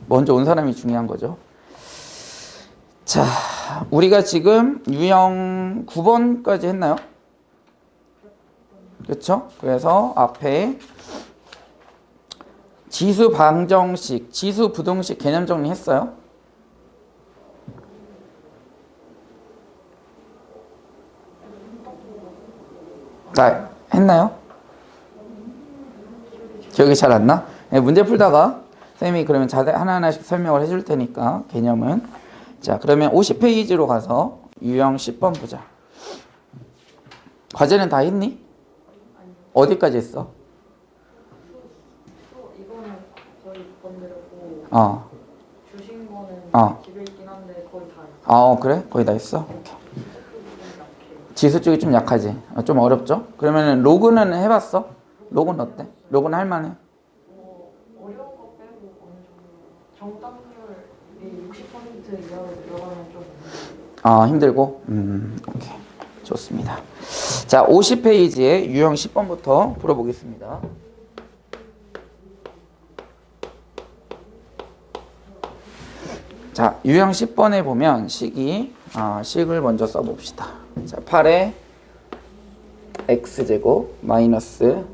먼저 온 사람이 중요한 거죠. 자, 우리가 지금 유형 9번까지 했나요? 그렇죠? 그래서 앞에 지수 방정식, 지수 부등식 개념 정리했어요? 자, 했나요? 기억이 잘 안 나? 네, 문제 풀다가 쌤이 그러면 하나하나씩 설명을 해줄 테니까 개념은. 자, 그러면 50페이지로 가서 유형 10번 보자. 과제는 다 했니? 어디까지 했어? 이거는 거의 번들고 주신 거는 집에 있긴 한데 거의 다 했어요. 그래? 거의 다 했어? 오케이. 지수 쪽이 좀 약하지? 좀 어렵죠? 그러면 로그는 해봤어? 로그는 어때? 로그는 할만해? 어려운 거 빼고 어느 정도 정답률이 60% 이하로 들어가면 좀 힘들고? 오케이. 좋습니다. 자, 50페이지에 유형 10번부터 풀어보겠습니다. 자, 유형 10번에 보면 식을 먼저 써봅시다. 자, 8의 x제곱 마이너스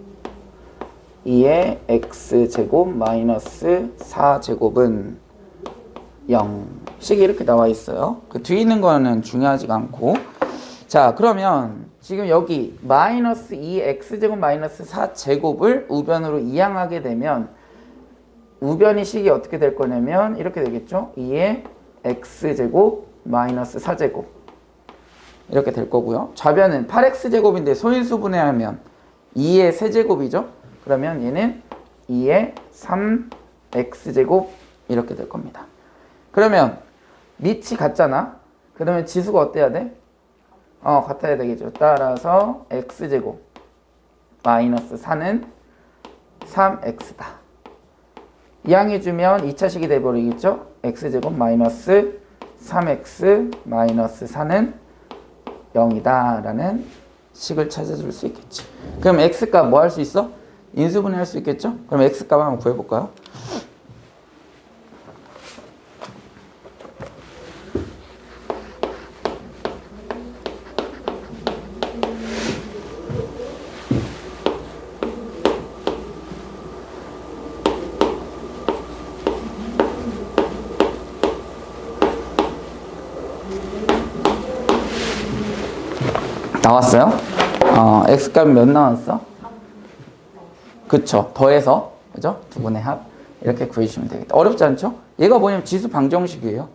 2의 x제곱 마이너스 4제곱은 0. 식이 이렇게 나와 있어요. 그 뒤에 있는 거는 중요하지가 않고. 자, 그러면 지금 여기 마이너스 2x제곱 마이너스 4제곱을 우변으로 이항하게 되면 우변이 식이 어떻게 될 거냐면 이렇게 되겠죠. 2의 x제곱 마이너스 4제곱 이렇게 될 거고요. 좌변은 8x제곱인데 소인수분해하면 2의 세제곱이죠. 그러면 얘는 2의 3x제곱 이렇게 될 겁니다. 그러면 밑이 같잖아. 그러면 지수가 어때야 돼? 같아야 되겠죠. 따라서 x제곱 마이너스 4는 3x다. 이항해주면 2차식이 돼버리겠죠. x제곱 마이너스 3x 마이너스 4는 0이다 라는 식을 찾아줄 수 있겠지. 그럼 x값 뭐 할 수 있어? 인수분해 할 수 있겠죠. 그럼 x값 한번 구해볼까요? 나왔어요? x값 몇 나왔어? 그쵸. 더해서, 그죠? 두 분의 합. 이렇게 구해주시면 되겠다. 어렵지 않죠? 얘가 뭐냐면 지수 방정식이에요.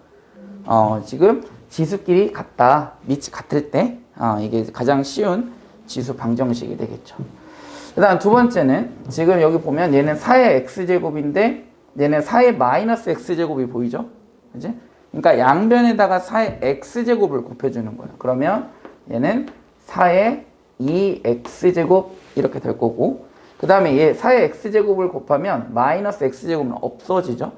지금 지수끼리 같다. 밑이 같을 때, 이게 가장 쉬운 지수 방정식이 되겠죠. 그 다음 두 번째는, 지금 여기 보면 얘는 4의 x제곱인데, 얘는 4의 마이너스 x제곱이 보이죠? 그지? 그러니까 양변에다가 4의 x제곱을 곱해주는 거예요. 그러면 얘는 4의 2x제곱 이렇게 될 거고, 그 다음에 얘 4의 x제곱을 곱하면 마이너스 x제곱은 없어지죠.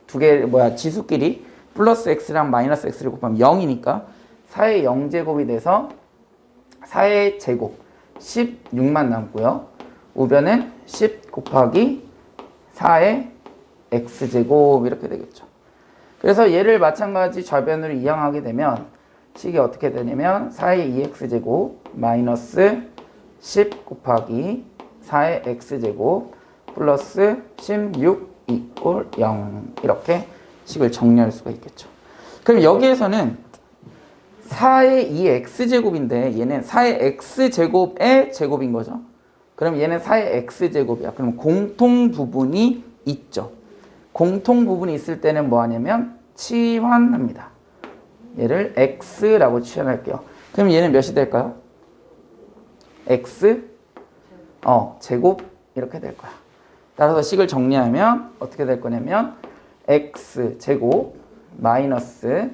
두 개 지수끼리 플러스 x랑 마이너스 x를 곱하면 0이니까 4의 0제곱이 돼서 4의 제곱 16만 남고요. 우변은 10 곱하기 4의 x제곱 이렇게 되겠죠. 그래서 얘를 마찬가지 좌변으로 이항하게 되면 식이 어떻게 되냐면 4의 2x제곱 마이너스 10 곱하기 4의 x제곱 플러스 16 이꼴 0 이렇게 식을 정리할 수가 있겠죠. 그럼 여기에서는 4의 2x제곱인데 얘는 4의 x제곱의 제곱인 거죠. 그럼 얘는 4의 x제곱이야. 그럼 공통 부분이 있죠. 공통 부분이 있을 때는 뭐 하냐면 치환합니다. 얘를 x라고 치환할게요. 그럼 얘는 몇이 될까요? x 제곱 이렇게 될 거야. 따라서 식을 정리하면 어떻게 될 거냐면 x 제곱 마이너스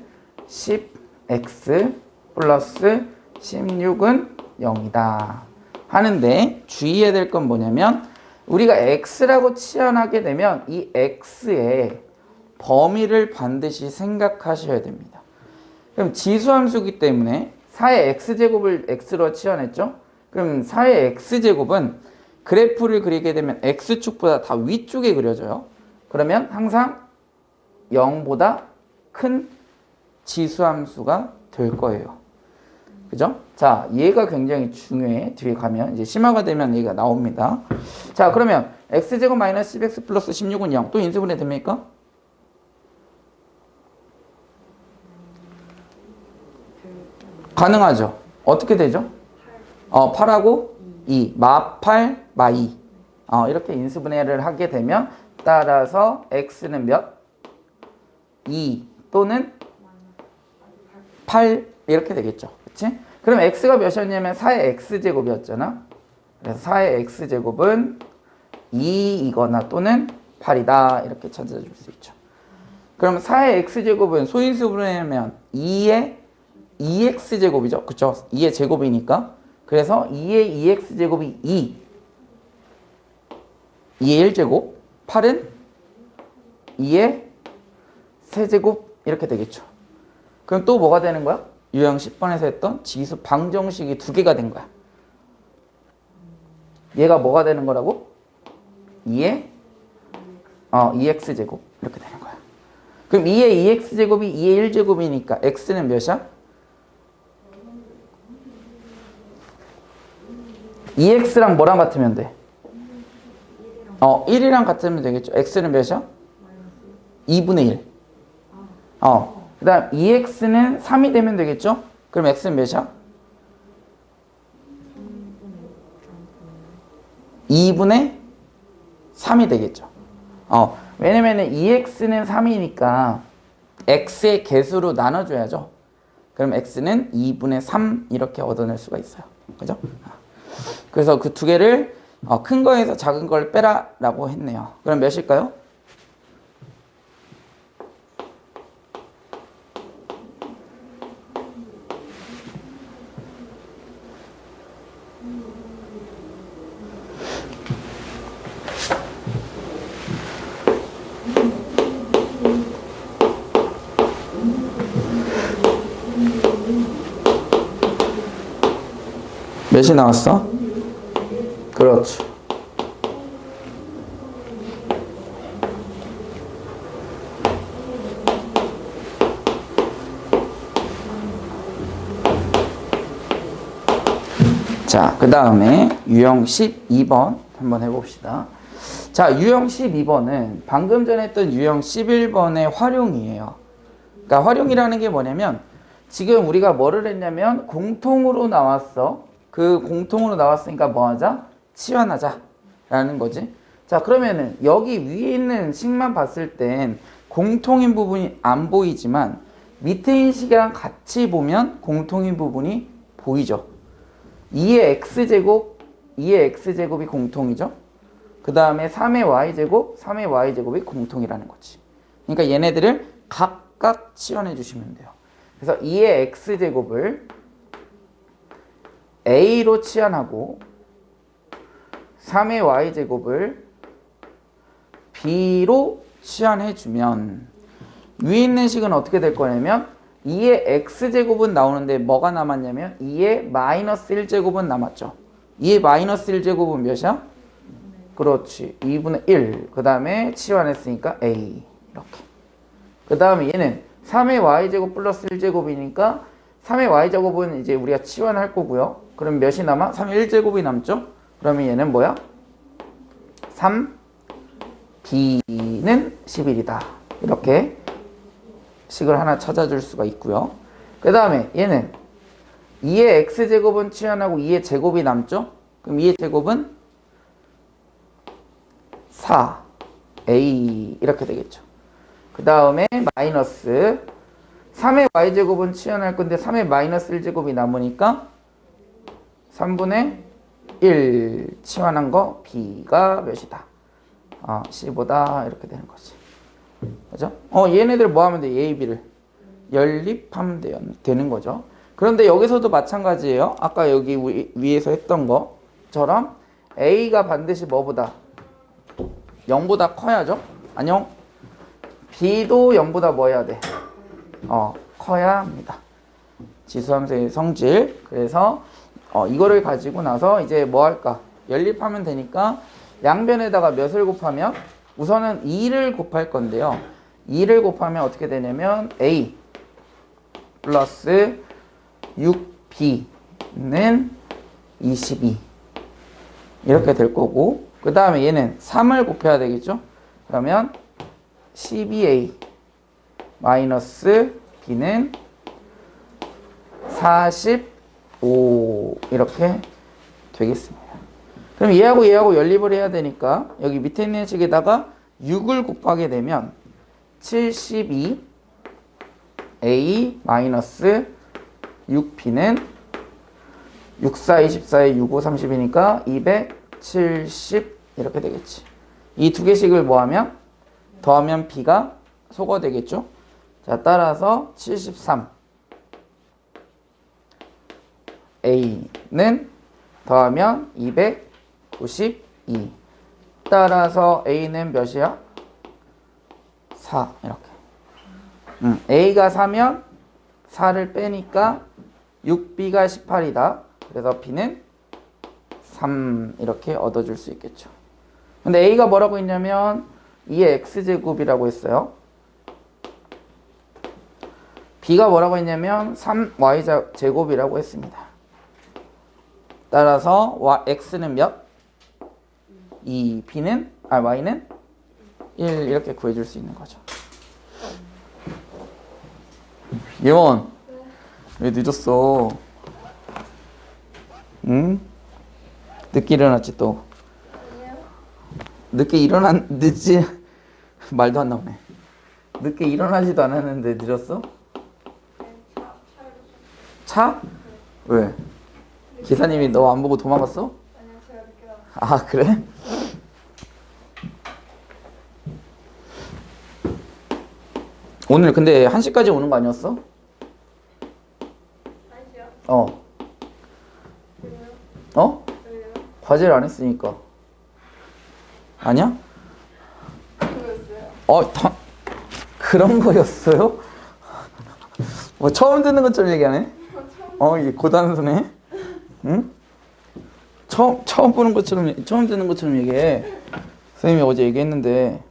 10x 플러스 16은 0이다 하는데 주의해야 될 건 뭐냐면 우리가 x라고 치환하게 되면 이 x의 범위를 반드시 생각하셔야 됩니다. 그럼 지수함수기 때문에 4의 x제곱을 x로 치환했죠? 그럼 4의 x제곱은 그래프를 그리게 되면 x축보다 다 위쪽에 그려져요. 그러면 항상 0보다 큰 지수함수가 될 거예요. 그죠? 자, 얘가 굉장히 중요해. 뒤에 가면 이제 심화가 되면 얘가 나옵니다. 자, 그러면 x제곱 마이너스 10x 플러스 16은 0. 또 인수분해 됩니까? 가능하죠. 어떻게 되죠? 8하고 2, 마8, 마2. 이렇게 인수분해를 하게 되면 따라서 x는 몇? 2 또는 8 이렇게 되겠죠. 그치? 그럼 x가 몇이었냐면 4의 x제곱이었잖아. 그래서 4의 x제곱은 2이거나 또는 8이다. 이렇게 찾아줄 수 있죠. 그럼 4의 x제곱은 소인수분해하면 2의 2x제곱이죠. 그쵸? 2의 제곱이니까. 그래서 2의 2x제곱이 2. 2의 1제곱. 8은 2의 세제곱 이렇게 되겠죠. 그럼 또 뭐가 되는 거야? 유형 10번에서 했던 지수 방정식이 두 개가 된 거야. 얘가 뭐가 되는 거라고? 2의 2x제곱 이렇게 되는 거야. 그럼 2의 2x제곱이 2의 1제곱이니까 x는 몇이야? 2x랑 뭐랑 같으면 돼? 1이랑 같으면 되겠죠. x는 몇이야? 2분의 1. 그 다음 2x는 3이 되면 되겠죠? 그럼 x는 몇이야? 2분의 3이 되겠죠. 왜냐면은 2x는 3이니까 x의 개수로 나눠줘야죠. 그럼 x는 2분의 3 이렇게 얻어낼 수가 있어요. 그죠? 그래서 그 두 개를 큰 거에서 작은 걸 빼라라고 했네요. 그럼 몇일까요? 몇이 나왔어? 그렇죠. 자, 그 다음에 유형 12번 한번 해봅시다. 자, 유형 12번은 방금 전에 했던 유형 11번의 활용이에요. 그러니까 활용이라는 게 뭐냐면 지금 우리가 뭐를 했냐면 공통으로 나왔어. 그 공통으로 나왔으니까 뭐 하자? 치환하자 라는 거지. 자, 그러면은 여기 위에 있는 식만 봤을 땐 공통인 부분이 안 보이지만 밑에 있는 식이랑 같이 보면 공통인 부분이 보이죠. 2의 x제곱이 공통이죠. 그 다음에 3의 y제곱이 공통이라는 거지. 그러니까 얘네들을 각각 치환해 주시면 돼요. 그래서 2의 x제곱을 a로 치환하고 3의 y제곱을 b로 치환해 주면 위에 있는 식은 어떻게 될 거냐면 2의 x제곱은 나오는데 뭐가 남았냐면 2의 마이너스 1제곱은 남았죠. 2의 마이너스 1제곱은 몇이야? 그렇지. 2분의 1. 그 다음에 치환했으니까 a. 이렇게. 그 다음에 얘는 3의 y제곱 플러스 1제곱이니까 3의 y제곱은 이제 우리가 치환할 거고요. 그럼 몇이 남아? 3의 1제곱이 남죠? 그러면 얘는 뭐야? 3b는 11이다. 이렇게 식을 하나 찾아줄 수가 있고요. 그 다음에 얘는 2의 x제곱은 치환하고 2의 제곱이 남죠? 그럼 2의 제곱은 4a 이렇게 되겠죠. 그 다음에 마이너스 3의 y제곱은 치환할 건데 3의 마이너스 1제곱이 남으니까 3분의 1 치환한 거 b가 몇이다? 15다 이렇게 되는 거지. 그죠? 얘네들 뭐 하면 돼? A, B를 연립하면 되는 거죠. 그런데 여기서도 마찬가지예요. 아까 여기 위에서 했던 것처럼 A가 반드시 뭐보다? 0보다 커야죠. 안녕? B도 0보다 뭐 해야 돼? 커야 합니다. 지수함수의 성질. 그래서 이거를 가지고 나서 이제 뭐 할까? 연립하면 되니까 양변에다가 몇을 곱하면 우선은 2를 곱할 건데요. 2를 곱하면 어떻게 되냐면 A 플러스 6B는 22 이렇게 될 거고, 그 다음에 얘는 3을 곱해야 되겠죠. 그러면 12A 마이너스 B는 45 이렇게 되겠습니다. 그럼 얘하고 얘하고 연립을 해야 되니까 여기 밑에 있는 식에다가 6을 곱하게 되면 72A 마이너스 6B는 64, 24에 65, 30이니까 270 이렇게 되겠지. 이 두 개씩을 뭐하면? 더하면 B가 소거 되겠죠. 자, 따라서 73 A는 더하면 292. 따라서 A는 몇이야? 4 이렇게. A가 4면 4를 빼니까 6B가 18이다. 그래서 B는 3 이렇게 얻어줄 수 있겠죠. 근데 A가 뭐라고 했냐면 2의 X제곱이라고 했어요. B가 뭐라고 했냐면 3Y제곱이라고 했습니다. 따라서 X는 몇? 2, Y는 1 이렇게 구해줄 수 있는 거죠. 예원, 왜 늦었어? 응? 늦게 일어났지 또. 늦지 말도 안 나오네. 늦게 일어나지도 않았는데 늦었어? 차? 왜? 기사님이 너 안 보고 도망갔어? 아니요, 제가 늦게 나왔어요. 아, 그래? 오늘 근데 1시까지 오는 거 아니었어? 아니요? 어. 왜요? 어? 왜요? 과제를 안 했으니까. 아니야? 그거였어요. 그런 거였어요? 뭐 처음 듣는 것처럼 얘기하네? 이게 고단수네? 응? 처음 보는 것처럼, 처음 듣는 것처럼 얘기해. 선생님이 어제 얘기했는데.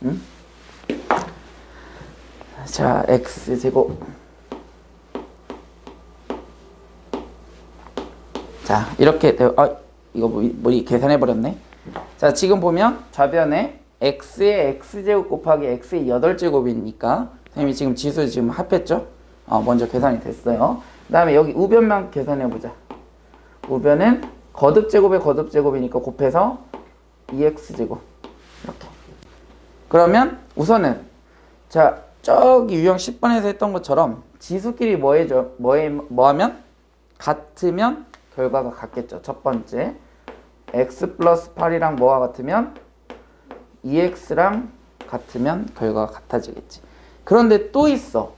응? 자, X제곱. 자, 이렇게 되어, 이거 뭐 계산해버렸네. 자, 지금 보면 좌변에 X의 X제곱 곱하기 X의 8제곱이니까 선생님이 지금 지수 지금 합했죠? 먼저 계산이 됐어요. 그 다음에 여기 우변만 계산해보자. 우변은 거듭제곱의 거듭제곱이니까 곱해서 2X제곱 이렇게. 그러면 우선은 자, 저기 유형 10번에서 했던 것처럼 지수끼리 뭐하면? 같으면 결과가 같겠죠. 첫 번째 x 플러스 8이랑 뭐가 같으면 2x랑 같으면 결과가 같아지겠지. 그런데 또 있어.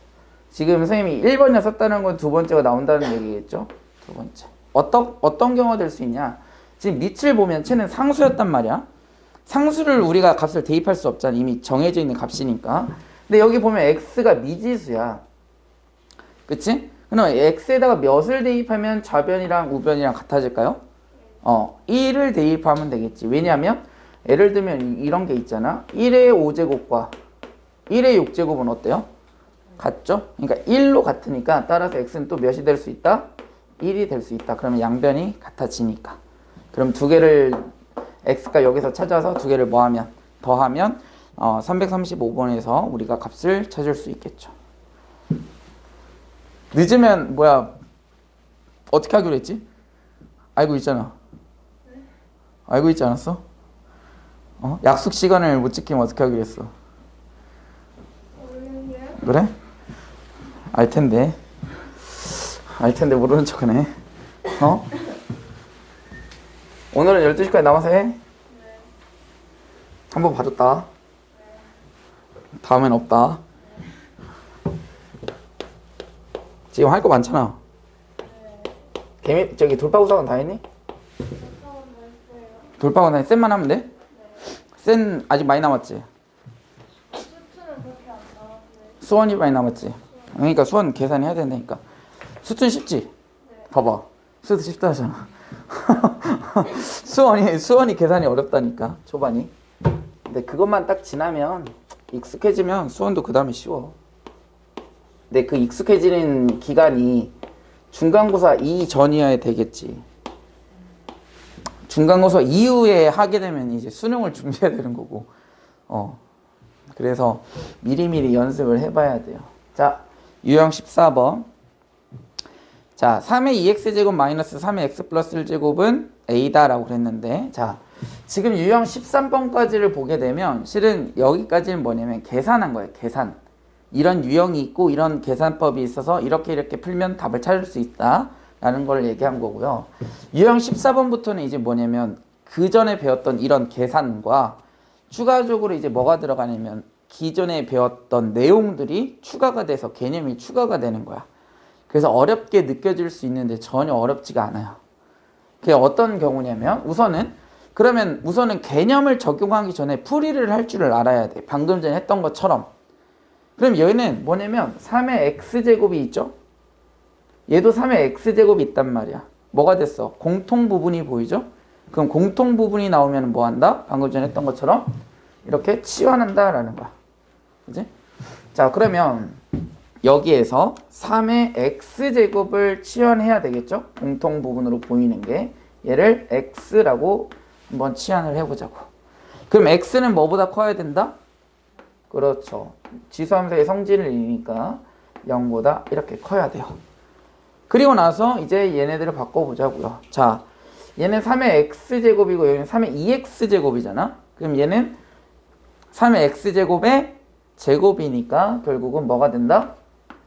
지금 선생님이 1번에 썼다는 건 두 번째가 나온다는 얘기겠죠. 두 번째 어떤 경우가 될 수 있냐. 지금 밑을 보면 쟤는 상수였단 말이야. 상수를 우리가 값을 대입할 수 없잖아. 이미 정해져 있는 값이니까. 근데 여기 보면 x가 미지수야. 그치? 그럼 x에다가 몇을 대입하면 좌변이랑 우변이랑 같아질까요? 1을 대입하면 되겠지. 왜냐하면 예를 들면 이런 게 있잖아. 1의 5제곱과 1의 6제곱은 어때요? 같죠? 그러니까 1로 같으니까 따라서 x는 또 몇이 될 수 있다? 1이 될 수 있다. 그러면 양변이 같아지니까. 그럼 두 개를 x가 여기서 찾아서 두 개를 뭐하면? 더하면 335번에서 우리가 값을 찾을 수 있겠죠. 늦으면 뭐야? 어떻게 하기로 했지? 알고 있잖아. 알고 있지 않았어? 약속 시간을 못 지키면 어떻게 하기로 했어? 모르겠네요. 그래? 알 텐데 모르는 척하네. 오늘은 12시까지 남아서 해? 네. 한번 봐줬다. 다음엔 없다. 지금 할 거 많잖아. 저기 돌파구사관 다 했니? 돌파구사관 쌤만 하면 돼? 쌤 아직 많이 남았지? 수트는 그렇게 안 나왔는데. 수원이 많이 남았지? 그러니까 수원 계산해야 된다니까. 수트는 쉽지? 네. 봐봐. 수트 쉽다 하잖아. 수원이 계산이 어렵다니까, 초반이. 근데 그것만 딱 지나면, 익숙해지면 수원도 그 다음에 쉬워. 근데 그 익숙해지는 기간이 중간고사 이전이어야 되겠지. 중간고사 이후에 하게 되면 이제 수능을 준비해야 되는 거고. 그래서 미리미리 연습을 해봐야 돼요. 자, 유형 14번. 자, 3의 2x제곱 마이너스 3의 x 플러스 1제곱은 a다라고 그랬는데, 자, 지금 유형 13번까지를 보게 되면 실은 여기까지는 뭐냐면 계산한 거예요. 계산. 이런 유형이 있고 이런 계산법이 있어서 이렇게 풀면 답을 찾을 수 있다 라는 걸 얘기한 거고요. 유형 14번부터는 이제 뭐냐면 그 전에 배웠던 이런 계산과 추가적으로 이제 뭐가 들어가냐면 기존에 배웠던 내용들이 추가가 돼서 개념이 추가가 되는 거야. 그래서 어렵게 느껴질 수 있는데 전혀 어렵지가 않아요. 그게 어떤 경우냐면 우선은 개념을 적용하기 전에 풀이를 할 줄을 알아야 돼. 방금 전에 했던 것처럼. 그럼 얘는 뭐냐면 3의 x제곱이 있죠? 얘도 3의 x제곱이 있단 말이야. 뭐가 됐어? 공통 부분이 보이죠? 그럼 공통 부분이 나오면 뭐 한다? 방금 전에 했던 것처럼 이렇게 치환한다 라는 거야. 그지? 자, 그러면 여기에서 3의 x제곱을 치환해야 되겠죠? 공통 부분으로 보이는 게 얘를 x라고 한번 치환을 해보자고. 그럼 x는 뭐보다 커야 된다? 그렇죠. 지수함수의 성질을 이니까 0보다 이렇게 커야 돼요. 그리고 나서 이제 얘네들을 바꿔보자고요. 자, 얘는 3의 x제곱이고 여기는 3의 2x제곱이잖아. 그럼 얘는 3의 x제곱의 제곱이니까 결국은 뭐가 된다?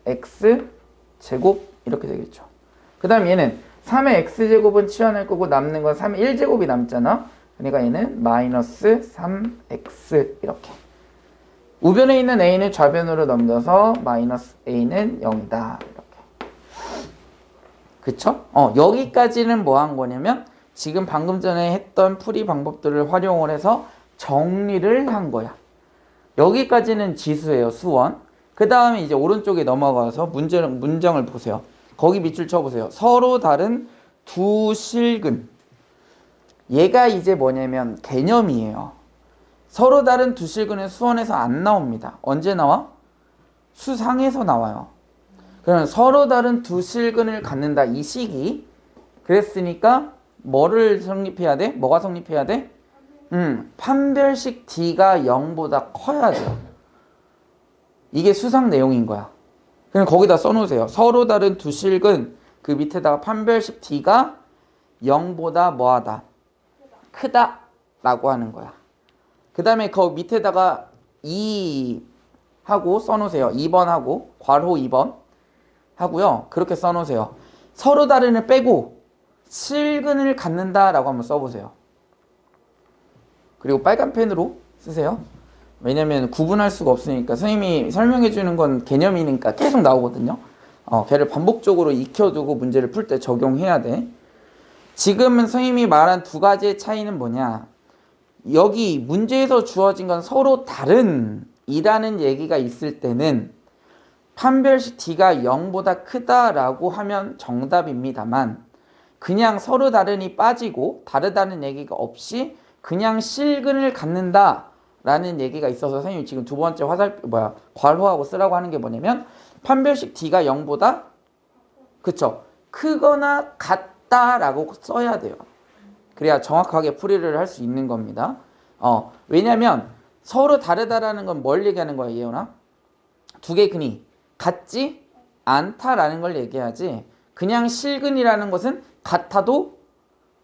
x제곱 이렇게 되겠죠. 그 다음 얘는 3의 x제곱은 치환할 거고 남는 건 3의 1제곱이 남잖아. 그러니까 얘는 마이너스 3x 이렇게. 우변에 있는 a는 좌변으로 넘겨서 마이너스 a는 0이다. 이렇게. 그쵸? 여기까지는 뭐 한 거냐면 지금 방금 전에 했던 풀이 방법들을 활용을 해서 정리를 한 거야. 여기까지는 지수예요, 수원. 그 다음에 이제 오른쪽에 넘어가서 문장을 보세요. 거기 밑줄 쳐보세요. 서로 다른 두 실근. 얘가 이제 뭐냐면 개념이에요. 서로 다른 두 실근은 수원에서 안 나옵니다. 언제 나와? 수상에서 나와요. 그러면 서로 다른 두 실근을 갖는다. 이 식이. 그랬으니까 뭐를 성립해야 돼? 뭐가 성립해야 돼? 판별식 D가 0보다 커야 돼요. 이게 수상 내용인 거야. 그럼 거기다 써놓으세요. 서로 다른 두 실근 그 밑에다가 판별식 D가 0보다 뭐하다? 크다 라고 하는 거야. 그 다음에 그 밑에다가 2 하고 써놓으세요. 2번 하고 괄호 2번 하고요. 그렇게 써놓으세요. 서로 다른을 빼고 실근을 갖는다 라고 한번 써보세요. 그리고 빨간 펜으로 쓰세요. 왜냐면 구분할 수가 없으니까 선생님이 설명해 주는 건 개념이니까 계속 나오거든요. 걔를 반복적으로 익혀두고 문제를 풀 때 적용해야 돼. 지금은 선생님이 말한 두 가지의 차이는 뭐냐? 여기 문제에서 주어진 건 서로 다른 이라는 얘기가 있을 때는 판별식 D가 0보다 크다라고 하면 정답입니다만 그냥 서로 다른이 빠지고 다르다는 얘기가 없이 그냥 실근을 갖는다 라는 얘기가 있어서 선생님이 지금 두 번째 괄호하고 쓰라고 하는 게 뭐냐면 판별식 D가 0보다 그쵸? 크거나 같다라고 써야 돼요. 그래야 정확하게 풀이를 할 수 있는 겁니다. 왜냐면 서로 다르다라는 건 뭘 얘기하는 거야, 예원아? 두 개 근이 같지 않다라는 걸 얘기하지 그냥 실근이라는 것은 같아도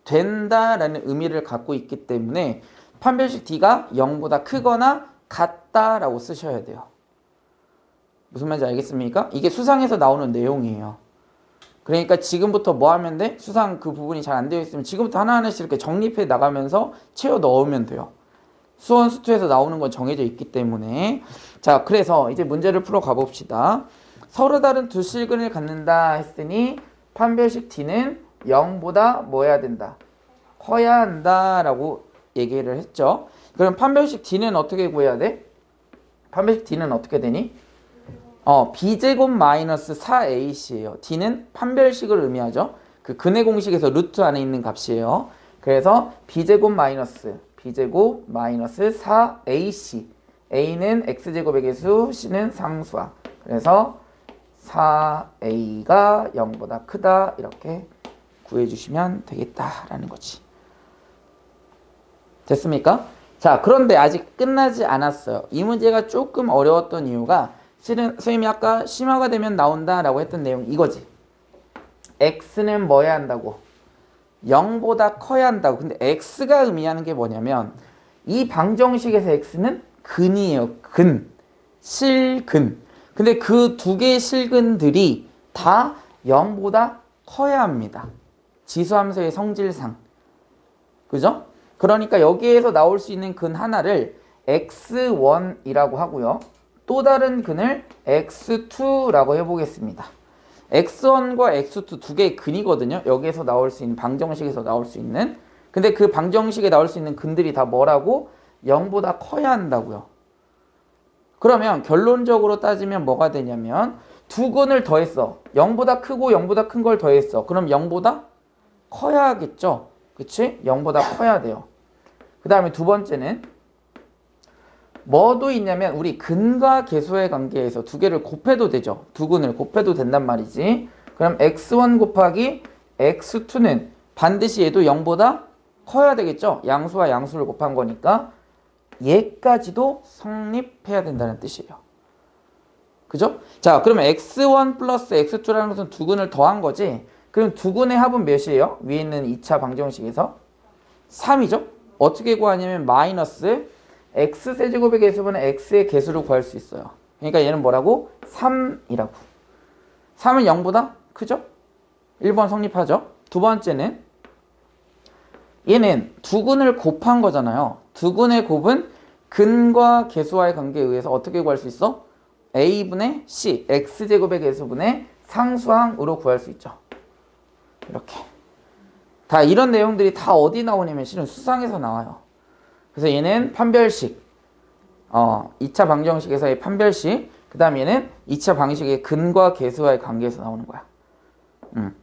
된다라는 의미를 갖고 있기 때문에 판별식 D가 0보다 크거나 같다라고 쓰셔야 돼요. 무슨 말인지 알겠습니까? 이게 수상에서 나오는 내용이에요. 그러니까 지금부터 뭐 하면 돼? 수상 그 부분이 잘 안 되어 있으면 지금부터 하나하나씩 이렇게 정립해 나가면서 채워 넣으면 돼요. 수원 수투에서 나오는 건 정해져 있기 때문에. 자, 그래서 이제 문제를 풀어 가봅시다. 서로 다른 두 실근을 갖는다 했으니 판별식 D는 0보다 뭐 해야 된다? 커야 한다 라고 얘기를 했죠. 그럼 판별식 D는 어떻게 구해야 돼? 판별식 D는 어떻게 되니? B제곱 마이너스 4AC예요. D는 판별식을 의미하죠. 그 근의 공식에서 루트 안에 있는 값이에요. 그래서 b제곱 마이너스 4ac. a는 x제곱의 개수, c는 상수항. 그래서 4a가 0보다 크다 이렇게 구해주시면 되겠다라는 거지. 됐습니까? 자, 그런데 아직 끝나지 않았어요. 이 문제가 조금 어려웠던 이유가 실은 선생님이 아까 심화가 되면 나온다라고 했던 내용 이거지. x는 뭐 해야 한다고? 0보다 커야 한다고. 근데 x가 의미하는 게 뭐냐면 이 방정식에서 x는 근이에요. 근. 실근. 근데 그 두 개의 실근들이 다 0보다 커야 합니다. 지수함수의 성질상. 그죠? 그러니까 여기에서 나올 수 있는 근 하나를 x1이라고 하고요. 또 다른 근을 x2라고 해보겠습니다. x1과 x2 두 개의 근이거든요. 여기에서 나올 수 있는 방정식에서 나올 수 있는. 근데 그 방정식에 나올 수 있는 근들이 다 뭐라고? 0보다 커야 한다고요. 그러면 결론적으로 따지면 뭐가 되냐면 두 근을 더했어. 0보다 크고 0보다 큰 걸 더했어. 그럼 0보다 커야겠죠? 그치? 0보다 커야 돼요. 그 다음에 두 번째는 뭐도 있냐면 우리 근과 계수의 관계에서 두 개를 곱해도 되죠. 두 근을 곱해도 된단 말이지. 그럼 x1 곱하기 x2는 반드시 얘도 0보다 커야 되겠죠. 양수와 양수를 곱한 거니까 얘까지도 성립해야 된다는 뜻이에요. 그죠? 자, 그러면 x1 플러스 x2라는 것은 두 근을 더한 거지. 그럼 두 근의 합은 몇이에요? 위에 있는 2차 방정식에서 3이죠? 어떻게 구하냐면 마이너스 x세제곱의 개수분의 x의 개수를 구할 수 있어요. 그러니까 얘는 뭐라고? 3이라고. 3은 0보다 크죠? 1번 성립하죠? 두 번째는 얘는 두 근을 곱한 거잖아요. 두 근의 곱은 근과 개수와의 관계에 의해서 어떻게 구할 수 있어? a분의 c, x제곱의 개수분의 상수항으로 구할 수 있죠. 이렇게. 다 이런 내용들이 다 어디 나오냐면 실은 수상에서 나와요. 그래서 얘는 판별식, 2차 방정식에서의 판별식, 그 다음 얘는 2차 방식의 근과 개수와의 관계에서 나오는 거야.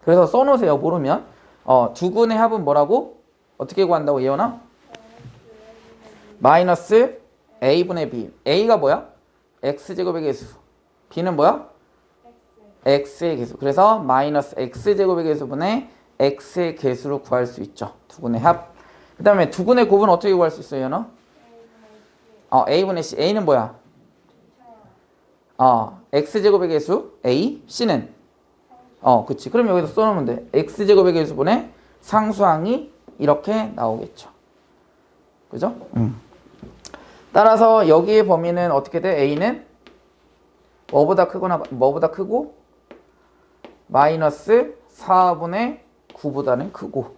그래서 써놓으세요. 모르면. 두 근의 합은 뭐라고? 어떻게 구한다고 예원아? 마이너스 a분의 b. a가 뭐야? x제곱의 개수. b는 뭐야? x의 개수. 그래서 마이너스 x제곱의 개수분의 x의 개수로 구할 수 있죠. 두 근의 합. 그 다음에 두 근의 곱은 어떻게 구할 수 있어요, 너? a분의 c. a는 뭐야? x제곱의 개수 a, c는? 그치. 그럼 여기서 써놓으면 돼. x제곱의 개수분의 상수항이 이렇게 나오겠죠. 그죠? 따라서 여기의 범위는 어떻게 돼? a는 뭐보다 크거나 뭐보다 크고 마이너스 4분의 9보다는 크고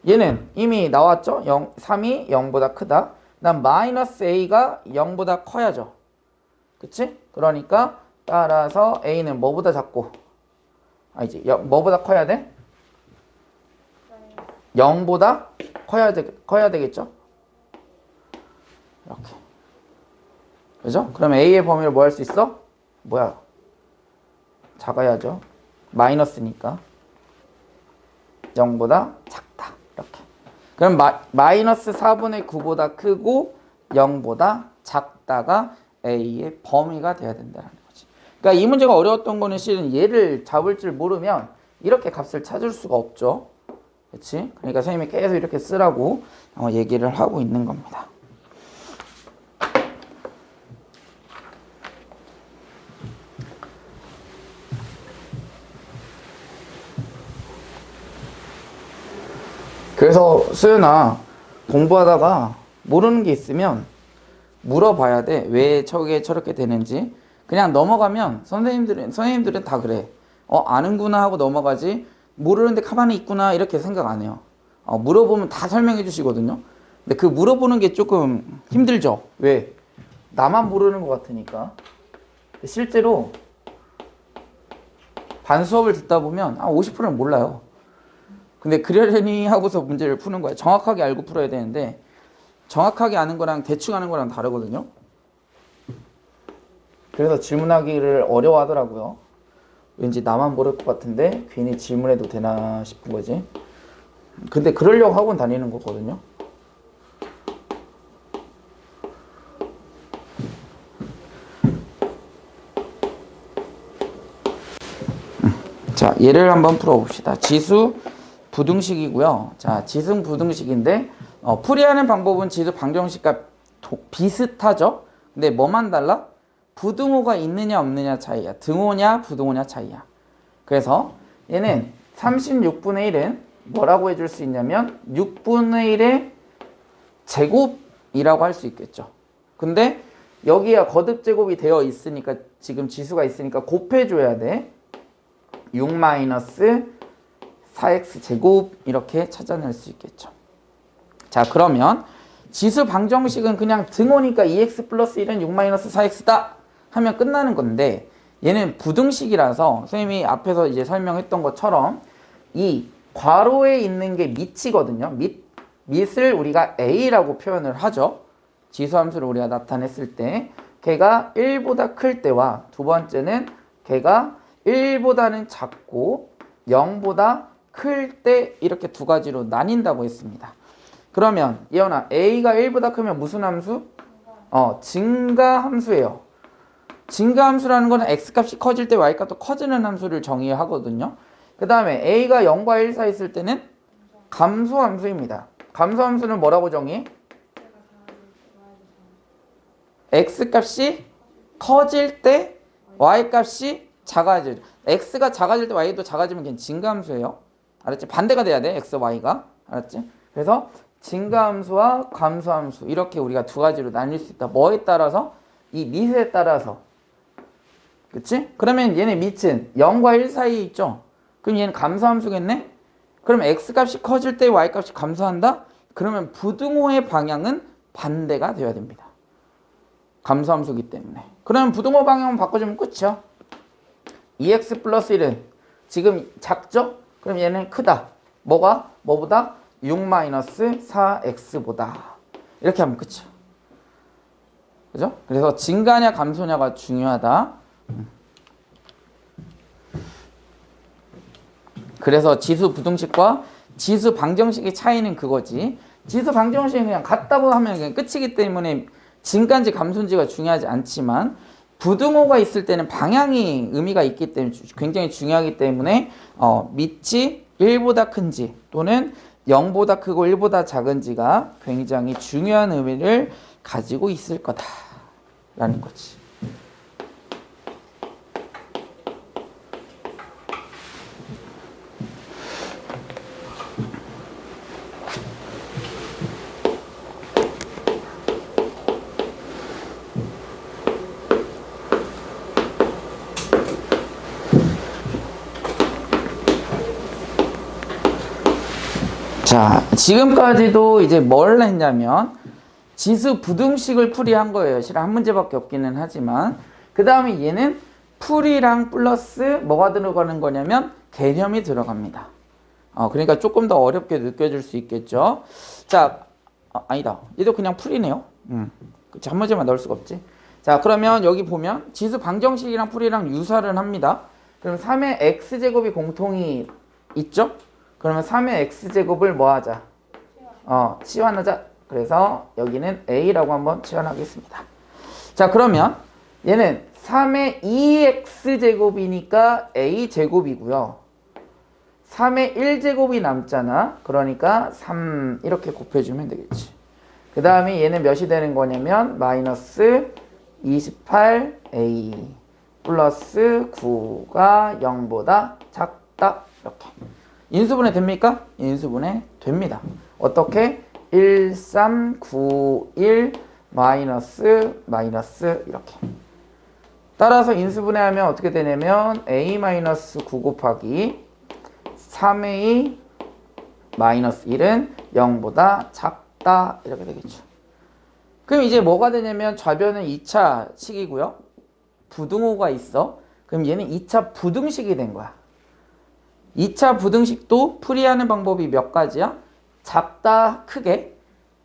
얘는 이미 나왔죠? 3이 0보다 크다. 그다음 마이너스 a가 0보다 커야죠. 그치? 그러니까 따라서 a는 뭐보다 작고 아니지 뭐보다 커야 돼? 0보다 커야 되겠죠? 이렇게. 그죠? 그럼 a의 범위를 뭐 할 수 있어? 뭐야? 작아야죠. 마이너스니까 0보다 작다. 이렇게. 그럼 마이너스 4분의 9보다 크고 0보다 작다가 a의 범위가 돼야 된다는 거지. 그러니까 이 문제가 어려웠던 거는 실은 얘를 잡을 줄 모르면 이렇게 값을 찾을 수가 없죠. 그렇지? 그러니까 선생님이 계속 이렇게 쓰라고 얘기를 하고 있는 겁니다. 그래서 수연아 공부하다가 모르는 게 있으면 물어봐야 돼. 왜 저렇게 되는지. 그냥 넘어가면 선생님들은 다 그래. 아는구나 하고 넘어가지. 모르는데 가만히 있구나 이렇게 생각 안 해요. 물어보면 다 설명해 주시거든요. 근데 그 물어보는 게 조금 힘들죠. 왜? 나만 모르는 것 같으니까. 실제로 반 수업을 듣다 보면 50%는 몰라요. 근데 그러려니 하고서 문제를 푸는 거야. 정확하게 알고 풀어야 되는데 정확하게 아는 거랑 대충 아는 거랑 다르거든요. 그래서 질문하기를 어려워하더라고요. 왠지 나만 모를 것 같은데 괜히 질문해도 되나 싶은 거지. 근데 그러려고 학원 다니는 거거든요. 자, 얘를 한번 풀어봅시다. 지수 부등식이고요. 자, 지수 부등식인데 풀이하는 방법은 지수 방정식과 비슷하죠. 근데 뭐만 달라? 부등호가 있느냐 없느냐 차이야. 등호냐 부등호냐 차이야. 그래서 얘는 36분의 1은 뭐라고 해줄 수 있냐면 6분의 1의 제곱이라고 할 수 있겠죠. 근데 여기가 거듭제곱이 되어 있으니까 지금 지수가 있으니까 곱해줘야 돼. 6 마이너스 4x 제곱 이렇게 찾아낼 수 있겠죠. 자, 그러면 지수 방정식은 그냥 등호니까 2x 플러스 1은 6 마이너스 4x다 하면 끝나는 건데 얘는 부등식이라서 선생님이 앞에서 이제 설명했던 것처럼 이 괄호에 있는 게 밑이거든요. 밑을 우리가 a라고 표현을 하죠. 지수함수를 우리가 나타냈을 때 걔가 1보다 클 때와 두 번째는 걔가 1보다는 작고 0보다 클 때 이렇게 두 가지로 나뉜다고 했습니다. 그러면 예원아, a가 1보다 크면 무슨 함수? 증가함수예요. 증가함수라는 거는 x값이 커질 때 y값도 커지는 함수를 정의하거든요. 그 다음에 a가 0과 1 사이 있을 때는 감소함수입니다. 감소함수는 뭐라고 정의해? x값이 커질 때 y값이 작아져요. x가 작아질 때 y도 작아지면 그냥 증가함수예요. 알았지? 반대가 돼야 돼. x, y가. 알았지? 그래서 증가함수와 감소함수 이렇게 우리가 두 가지로 나뉠 수 있다. 뭐에 따라서? 이 밑에 따라서. 그치? 그러면 얘네 밑은 0과 1 사이에 있죠? 그럼 얘는 감소함수겠네? 그러면 x값이 커질 때 y값이 감소한다? 그러면 부등호의 방향은 반대가 되어야 됩니다. 감소함수기 때문에. 그러면 부등호 방향만 바꿔주면 끝이야. 2x 플러스 1은 지금 작죠? 그럼 얘는 크다. 뭐가? 뭐보다? 6 마이너스 4x보다. 이렇게 하면 끝이야. 그죠? 그래서 증가냐 감소냐가 중요하다. 그래서 지수 부등식과 지수 방정식의 차이는 그거지. 지수 방정식은 그냥 같다고 하면 그냥 끝이기 때문에 증가인지 감소인지가 중요하지 않지만 부등호가 있을 때는 방향이 의미가 있기 때문에 굉장히 중요하기 때문에 밑이 1보다 큰지 또는 0보다 크고 1보다 작은지가 굉장히 중요한 의미를 가지고 있을 거다라는 거지. 자, 지금까지도 이제 뭘 했냐면 지수 부등식을 풀이한 거예요. 실은 한 문제밖에 없기는 하지만 그 다음에 얘는 풀이랑 플러스 뭐가 들어가는 거냐면 개념이 들어갑니다. 그러니까 조금 더 어렵게 느껴질 수 있겠죠. 자, 아니다. 얘도 그냥 풀이네요. 그치, 한 문제만 넣을 수가 없지. 자, 그러면 여기 보면 지수 방정식이랑 풀이랑 유사를 합니다. 그럼 3의 x제곱이 공통이 있죠? 그러면 3의 x제곱을 뭐 하자? 치환하자. 그래서 여기는 a라고 한번 치환하겠습니다. 자, 그러면 얘는 3의 2x제곱이니까 a제곱이고요. 3의 1제곱이 남잖아. 그러니까 3 이렇게 곱해주면 되겠지. 그 다음에 얘는 몇이 되는 거냐면 마이너스 28a 플러스 9가 0보다 작다. 이렇게. 인수분해 됩니까? 인수분해 됩니다. 어떻게? 1, 3, 9, 1, 마이너스 이렇게. 따라서 인수분해하면 어떻게 되냐면 a-9 곱하기 3a 마이너스 1은 0보다 작다 이렇게 되겠죠. 그럼 이제 뭐가 되냐면 좌변은 2차 식이고요. 부등호가 있어. 그럼 얘는 2차 부등식이 된 거야. 2차 부등식도 풀이하는 방법이 몇 가지야? 작다, 크게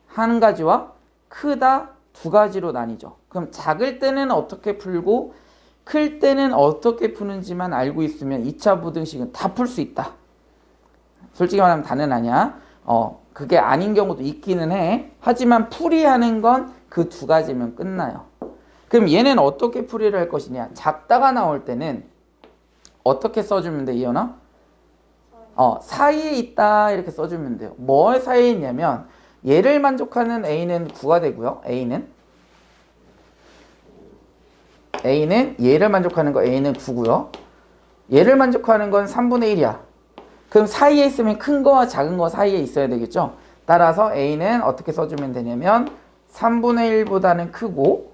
한 가지와 크다, 두 가지로 나뉘죠. 그럼 작을 때는 어떻게 풀고 클 때는 어떻게 푸는지만 알고 있으면 2차 부등식은 다 풀 수 있다. 솔직히 말하면 다는 아니야. 그게 아닌 경우도 있기는 해. 하지만 풀이하는 건 그 두 가지면 끝나요. 그럼 얘는 어떻게 풀이를 할 것이냐? 작다가 나올 때는 어떻게 써주면 돼, 이현아? 사이에 있다 이렇게 써주면 돼요. 뭐 사이에 있냐면 얘를 만족하는 A는 9가 되고요. A는 얘를 만족하는 거 A는 9고요. 얘를 만족하는 건 3분의 1이야. 그럼 사이에 있으면 큰 거와 작은 거 사이에 있어야 되겠죠? 따라서 A는 어떻게 써주면 되냐면 3분의 1보다는 크고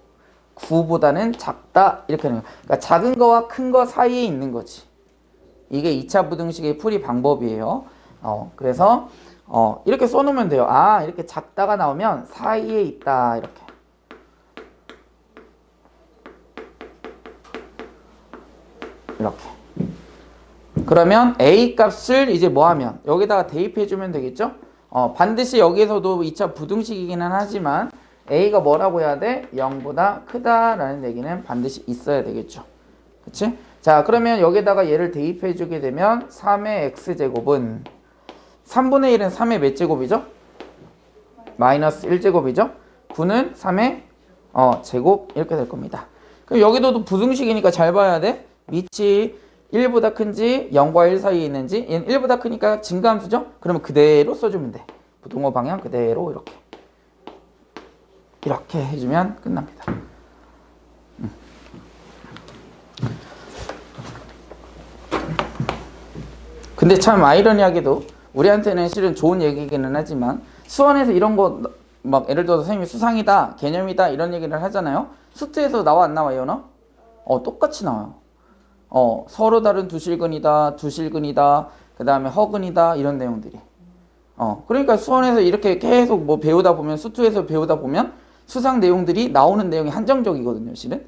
9보다는 작다 이렇게 하는 거야. 그러니까 작은 거와 큰 거 사이에 있는 거지. 이게 2차 부등식의 풀이 방법이에요. 그래서 이렇게 써놓으면 돼요. 아, 이렇게 작다가 나오면 사이에 있다 이렇게. 이렇게. 그러면 A 값을 이제 뭐 하면 여기다가 대입해 주면 되겠죠? 반드시 여기에서도 2차 부등식이기는 하지만 A가 뭐라고 해야 돼? 0보다 크다라는 얘기는 반드시 있어야 되겠죠. 그치? 자, 그러면 여기다가 얘를 대입해 주게 되면 3의 x제곱은 3분의 1은 3의 몇 제곱이죠? 마이너스 1제곱이죠? 9는 3의 제곱 이렇게 될 겁니다. 그럼 여기도 부등식이니까 잘 봐야 돼. 밑이 1보다 큰지 0과 1 사이에 있는지 얘는 1보다 크니까 증가함수죠? 그러면 그대로 써주면 돼. 부등호 방향 그대로 이렇게 해주면 끝납니다. 근데 참 아이러니하게도 우리한테는 실은 좋은 얘기기는 하지만 수원에서 이런 거 막 예를 들어서 선생님이 수상이다, 개념이다 이런 얘기를 하잖아요. 수트에서 나와 안 나와요, 너? 똑같이 나와요. 서로 다른 두 실근이다, 그 다음에 허근이다 이런 내용들이. 그러니까 수원에서 이렇게 계속 뭐 배우다 보면 수트에서 배우다 보면 수상 내용들이 나오는 내용이 한정적이거든요, 실은.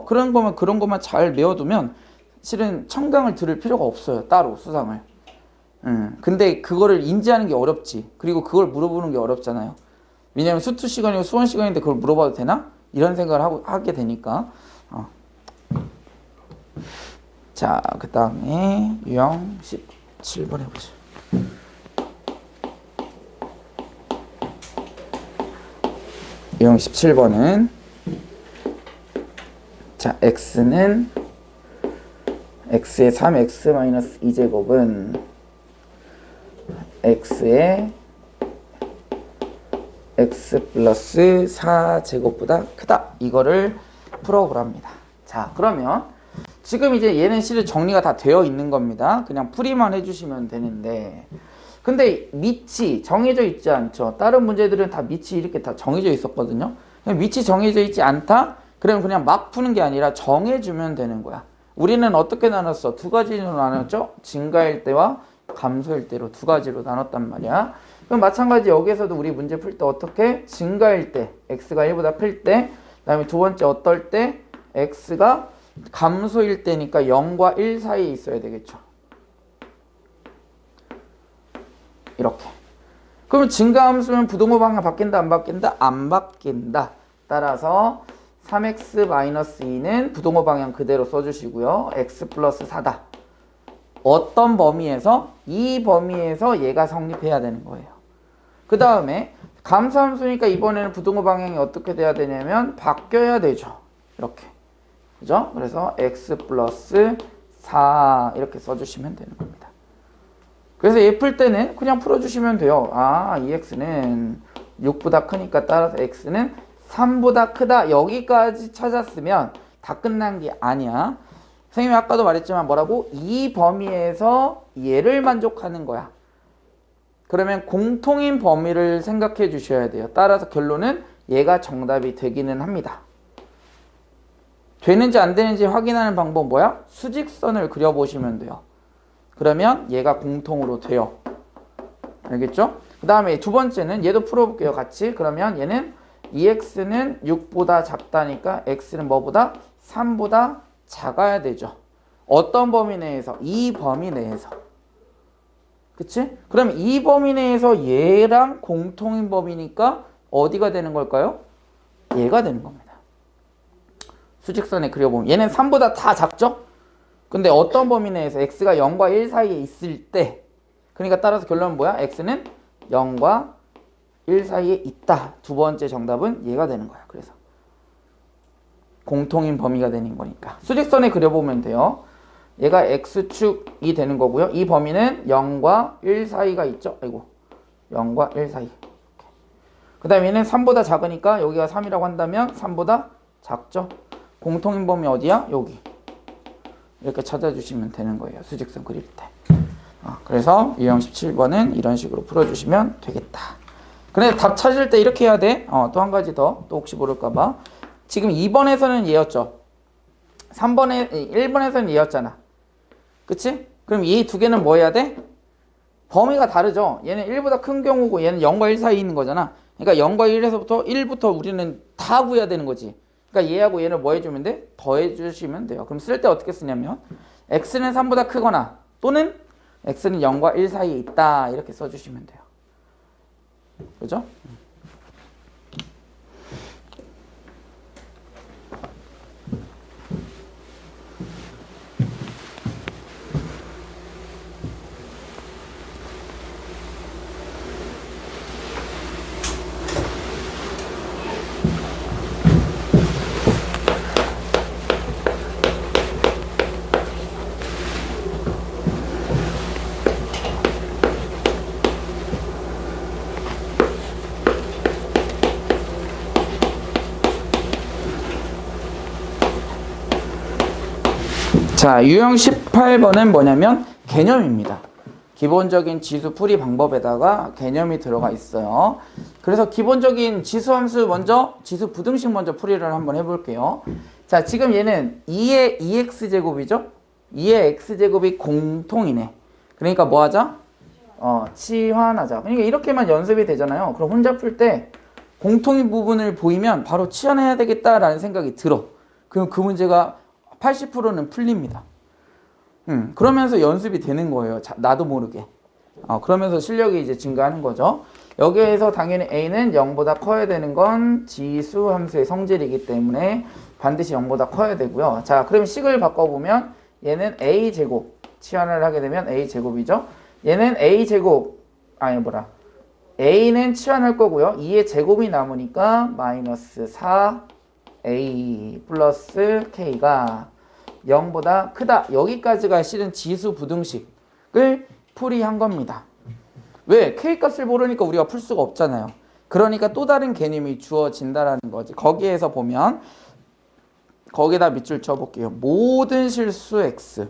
그런 것만 잘 외워두면 실은 청강을 들을 필요가 없어요, 따로 수상을. 근데 그거를 인지하는 게 어렵지. 그리고 그걸 물어보는 게 어렵잖아요. 왜냐면 수트 시간이고 수원 시간인데 그걸 물어봐도 되나? 이런 생각을 하게 되니까. 자, 그 다음에 유형 17번 해보자. 유형 17번은 자, x는 x의 3x-2제곱은 x의 x 플러스 4제곱보다 크다. 이거를 풀어보랍니다. 자, 그러면 지금 이제 얘는 실은 정리가 다 되어 있는 겁니다. 그냥 풀이만 해주시면 되는데 근데 밑이 정해져 있지 않죠. 다른 문제들은 다 밑이 이렇게 다 정해져 있었거든요. 밑이 정해져 있지 않다? 그러면 그냥 막 푸는 게 아니라 정해주면 되는 거야. 우리는 어떻게 나눴어? 두 가지로 나눴죠? 증가일 때와 감소일 때로 두 가지로 나눴단 말이야. 그럼 마찬가지 여기에서도 우리 문제 풀 때 어떻게? 증가일 때, x가 1보다 클 때, 그 다음에 두 번째 어떨 때? x가 감소일 때니까 0과 1 사이에 있어야 되겠죠. 이렇게. 그럼 증가함수는 부등호 방향 바뀐다, 안 바뀐다? 안 바뀐다. 따라서 3x-2는 부등호 방향 그대로 써주시고요. x 플러스 4다. 어떤 범위에서? 이 범위에서 얘가 성립해야 되는 거예요. 그 다음에 감소함수니까 이번에는 부등호 방향이 어떻게 돼야 되냐면 바뀌어야 되죠. 이렇게. 그죠? 그래서 x 플러스 4 이렇게 써주시면 되는 겁니다. 그래서 얘 풀 때는 그냥 풀어주시면 돼요. 이 x는 6보다 크니까 따라서 x는 3보다 크다. 여기까지 찾았으면 다 끝난 게 아니야. 선생님이 아까도 말했지만 뭐라고? 이 범위에서 얘를 만족하는 거야. 그러면 공통인 범위를 생각해 주셔야 돼요. 따라서 결론은 얘가 정답이 되기는 합니다. 되는지 안 되는지 확인하는 방법 뭐야? 수직선을 그려보시면 돼요. 그러면 얘가 공통으로 돼요. 알겠죠? 그 다음에 두 번째는 얘도 풀어볼게요. 같이. 그러면 얘는 2x는 6보다 작다니까 x는 뭐보다? 3보다 작아야 되죠. 어떤 범위 내에서? 이 범위 내에서. 그치? 그럼 이 범위 내에서 얘랑 공통인 범위니까 어디가 되는 걸까요? 얘가 되는 겁니다. 수직선에 그려보면 얘는 3보다 다 작죠? 근데 어떤 범위 내에서 x가 0과 1 사이에 있을 때, 그러니까 따라서 결론은 뭐야? x는 0과 1 사이에 있다. 두 번째 정답은 얘가 되는 거야. 그래서 공통인 범위가 되는 거니까 수직선에 그려보면 돼요. 얘가 x축이 되는 거고요. 이 범위는 0과 1 사이가 있죠. 아이고, 0과 1 사이. 그 다음에 얘는 3보다 작으니까 여기가 3이라고 한다면 3보다 작죠. 공통인 범위 어디야? 여기. 이렇게 찾아주시면 되는 거예요. 수직선 그릴 때. 그래서 유형 17번은 이런 식으로 풀어주시면 되겠다. 근데 답 찾을 때 이렇게 해야 돼. 또 한 가지 더. 또 혹시 모를까봐. 지금 2번에서는 얘였죠. 1번에서는 얘였잖아. 그치? 그럼 이 두 개는 뭐 해야 돼? 범위가 다르죠. 얘는 1보다 큰 경우고 얘는 0과 1 사이에 있는 거잖아. 그러니까 0과 1에서부터 1부터 우리는 다 구해야 되는 거지. 그러니까 얘하고 얘를 뭐 해주면 돼? 더해주시면 돼요. 그럼 쓸 때 어떻게 쓰냐면 x는 3보다 크거나 또는 x는 0과 1 사이에 있다. 이렇게 써주시면 돼요. 그죠? 자, 유형 18번은 뭐냐면 개념입니다. 기본적인 지수 풀이 방법에다가 개념이 들어가 있어요. 그래서 기본적인 지수 함수 먼저, 지수 부등식 먼저 풀이를 한번 해볼게요. 자, 지금 얘는 2의 2x제곱이죠? 2의 x제곱이 공통이네. 그러니까 뭐 하자? 치환하자. 그러니까 이렇게만 연습이 되잖아요. 그럼 혼자 풀 때 공통인 부분을 보이면 바로 치환해야 되겠다라는 생각이 들어. 그럼 그 문제가 80%는 풀립니다. 그러면서 연습이 되는 거예요. 나도 모르게. 그러면서 실력이 이제 증가하는 거죠. 여기에서 당연히 a는 0보다 커야 되는 건 지수 함수의 성질이기 때문에 반드시 0보다 커야 되고요. 자, 그럼 식을 바꿔보면 얘는 a제곱, 치환을 하게 되면 a제곱이죠. 얘는 a제곱, a는 치환할 거고요. 2의 제곱이 남으니까 마이너스 4a 플러스 k가 0보다 크다. 여기까지가 실은 지수 부등식을 풀이한 겁니다. 왜? k값을 모르니까 우리가 풀 수가 없잖아요. 그러니까 또 다른 개념이 주어진다라는 거지. 거기에서 보면 거기다 밑줄 쳐볼게요. 모든 실수 x.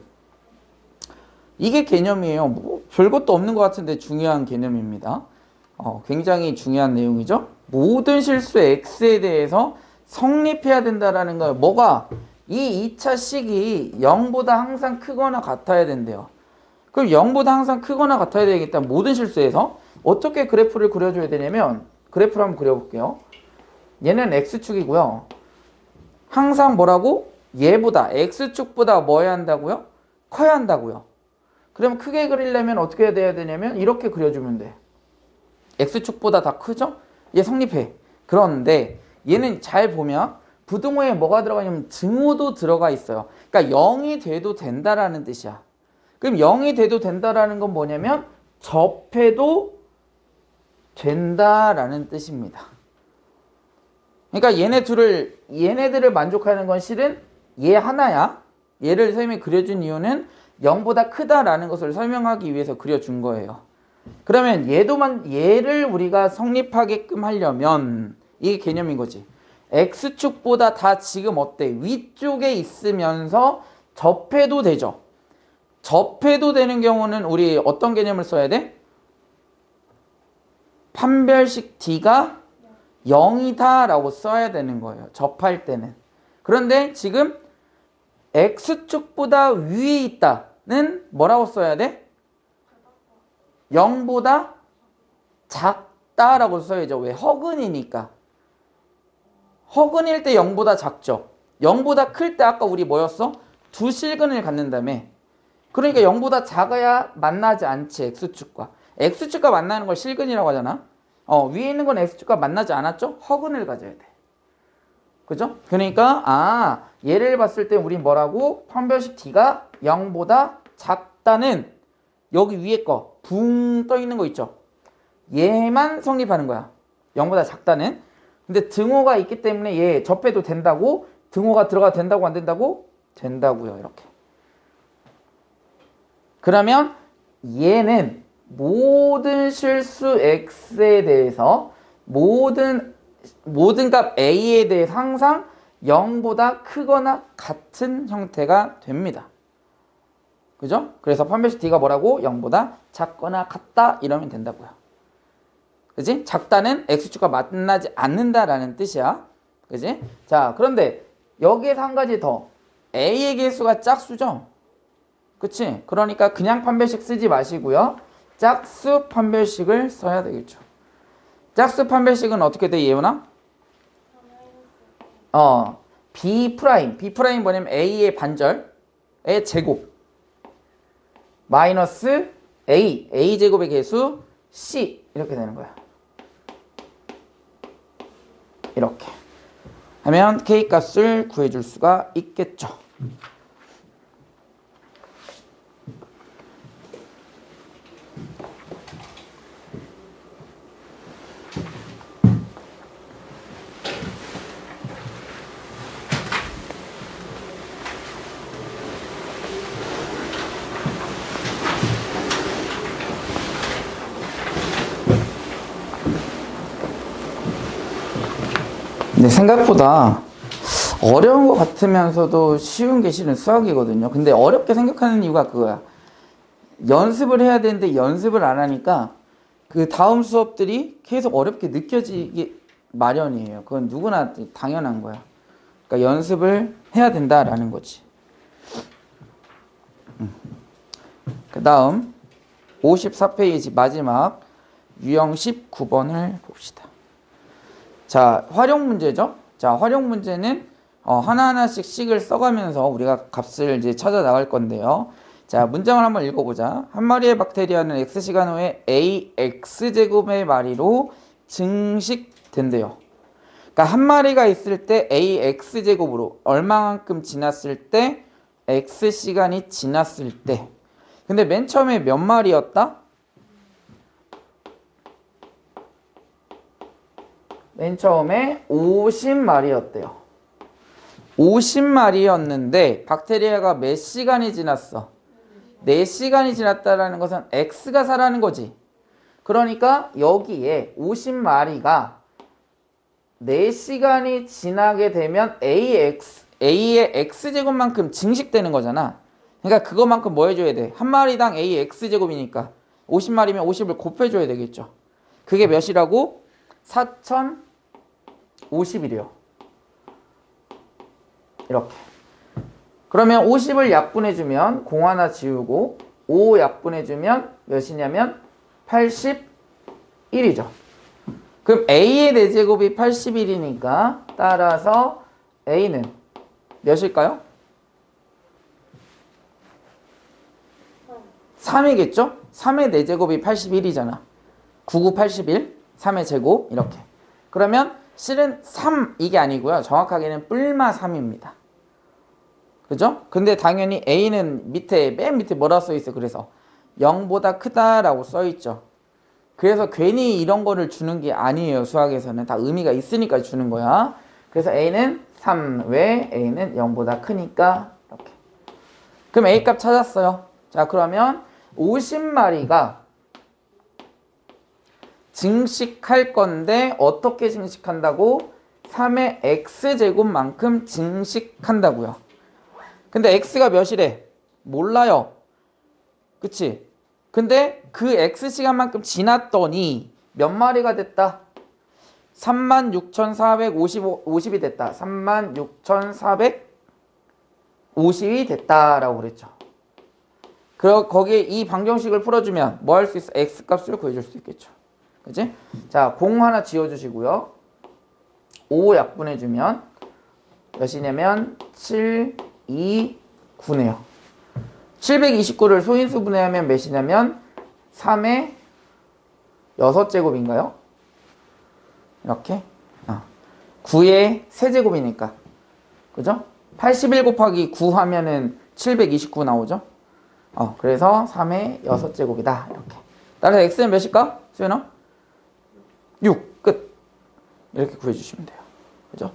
이게 개념이에요. 뭐 별것도 없는 것 같은데 중요한 개념입니다. 굉장히 중요한 내용이죠. 모든 실수 x에 대해서 성립해야 된다라는 거예요. 뭐가? 이 2차 식이 0보다 항상 크거나 같아야 된대요. 그럼 0보다 항상 크거나 같아야 되겠다. 모든 실수에서 어떻게 그래프를 그려줘야 되냐면 그래프를 한번 그려볼게요. 얘는 x축이고요. 항상 뭐라고? 얘보다 x축보다 뭐 해야 한다고요? 커야 한다고요. 그럼 크게 그리려면 어떻게 해야 되냐면 이렇게 그려주면 돼. x축보다 다 크죠? 얘 성립해. 그런데 얘는 잘 보면 부등호에 뭐가 들어가냐면 증오도 들어가 있어요. 그러니까 0이 돼도 된다라는 뜻이야. 그럼 0이 돼도 된다라는 건 뭐냐면 접해도 된다라는 뜻입니다. 그러니까 얘네들을 만족하는 건 실은 얘 하나야. 얘를 선생님이 그려준 이유는 0보다 크다라는 것을 설명하기 위해서 그려준 거예요. 그러면 얘를 우리가 성립하게끔 하려면 이게 개념인 거지. x축보다 다 지금 어때? 위쪽에 있으면서 접해도 되죠. 접해도 되는 경우는 우리 어떤 개념을 써야 돼? 판별식 d가 0이다 라고 써야 되는 거예요. 접할 때는. 그런데 지금 x축보다 위에 있다는 뭐라고 써야 돼? 0보다 작다라고 써야죠. 왜? 허근이니까. 허근일 때 0보다 작죠. 0보다 클 때 아까 우리 뭐였어? 두 실근을 갖는다며. 그러니까 0보다 작아야 만나지 않지, x축과. x축과 만나는 걸 실근이라고 하잖아. 위에 있는 건 x축과 만나지 않았죠? 허근을 가져야 돼. 그죠? 그러니까 얘를 봤을 때 우린 뭐라고? 판별식 D가 0보다 작다는 여기 위에 거 붕 떠 있는 거 있죠? 얘만 성립하는 거야. 0보다 작다는. 근데 등호가 있기 때문에 얘 접해도 된다고? 등호가 들어가도 된다고 안 된다고? 된다고요. 이렇게. 그러면 얘는 모든 실수 x에 대해서 모든 값 a에 대해 항상 0보다 크거나 같은 형태가 됩니다. 그죠? 그래서 판별식 D가 뭐라고? 0보다 작거나 같다 이러면 된다고요. 그지? 작다는 x축과 만나지 않는다라는 뜻이야. 그지? 자, 그런데 여기에서 한 가지 더. a의 개수가 짝수죠? 그치? 그러니까 그냥 판별식 쓰지 마시고요. 짝수 판별식을 써야 되겠죠. 짝수 판별식은 어떻게 돼, 예은아? B 프라임 뭐냐면 A의 반절의 제곱 마이너스 A 제곱의 개수 C 이렇게 되는 거야. 이렇게 하면 K 값을 구해줄 수가 있겠죠. 근데 생각보다 어려운 것 같으면서도 쉬운 게 실은 수학이거든요. 근데 어렵게 생각하는 이유가 그거야. 연습을 해야 되는데 연습을 안 하니까 그 다음 수업들이 계속 어렵게 느껴지기 마련이에요. 그건 누구나 당연한 거야. 그러니까 연습을 해야 된다라는 거지. 그 다음 54페이지 마지막 유형 19번을 봅시다. 자, 활용 문제죠. 자, 활용 문제는 하나하나씩 식을 써가면서 우리가 값을 이제 찾아 나갈 건데요. 자, 문장을 한번 읽어보자. 한 마리의 박테리아는 X시간 후에 AX제곱의 마리로 증식된대요. 그러니까 한 마리가 있을 때 AX제곱으로 얼마만큼 지났을 때 X시간이 지났을 때. 근데 맨 처음에 몇 마리였다? 맨 처음에 50마리였대요. 50마리였는데 박테리아가 몇 시간이 지났어? 4시간이 지났다라는 것은 X가 살아는 거지. 그러니까 여기에 50마리가 4시간이 지나게 되면 A의 X제곱만큼 증식되는 거잖아. 그러니까 그것만큼 뭐 해줘야 돼? 한 마리당 A의 X제곱이니까 50마리면 50을 곱해줘야 되겠죠. 그게 몇이라고? 4050이래요. 이렇게. 그러면 50을 약분해주면 공 하나 지우고 5 약분해주면 몇이냐면 81이죠. 그럼 A의 4제곱이 81이니까 따라서 A는 몇일까요? 3이겠죠? 3의 4제곱이 81이잖아. 99, 81, 3의 제곱 이렇게. 그러면 실은 3 이게 아니고요. 정확하게는 뿔마 3입니다. 그죠? 근데 당연히 A는 맨 밑에 뭐라 써있어? 그래서 0보다 크다라고 써있죠. 그래서 괜히 이런 거를 주는 게 아니에요. 수학에서는 다 의미가 있으니까 주는 거야. 그래서 A는 3, 왜? A는 0보다 크니까 이렇게. 그럼 A 값 찾았어요. 자, 그러면 50마리가 증식할 건데 어떻게 증식한다고? 3의 X제곱만큼 증식한다고요. 근데 X가 몇이래? 몰라요. 그치? 근데 그 X시간만큼 지났더니 몇 마리가 됐다? 36,450이 됐다. 36,450이 됐다라고 그랬죠. 거기에 이 방정식을 풀어주면 뭐 할 수 있어? X값을 구해줄 수 있겠죠. 그치? 자, 공 하나 지워주시고요. 5 약분해주면 몇이냐면 7, 2, 9네요. 729를 소인수 분해하면 몇이냐면 3의 6제곱인가요? 이렇게 9의 세제곱이니까 그죠? 81 곱하기 9 하면은 729 나오죠? 그래서 3의 6제곱이다. 이렇게. 따라서 x는 몇일까? 수연아? 6. 끝. 이렇게 구해주시면 돼요. 그죠?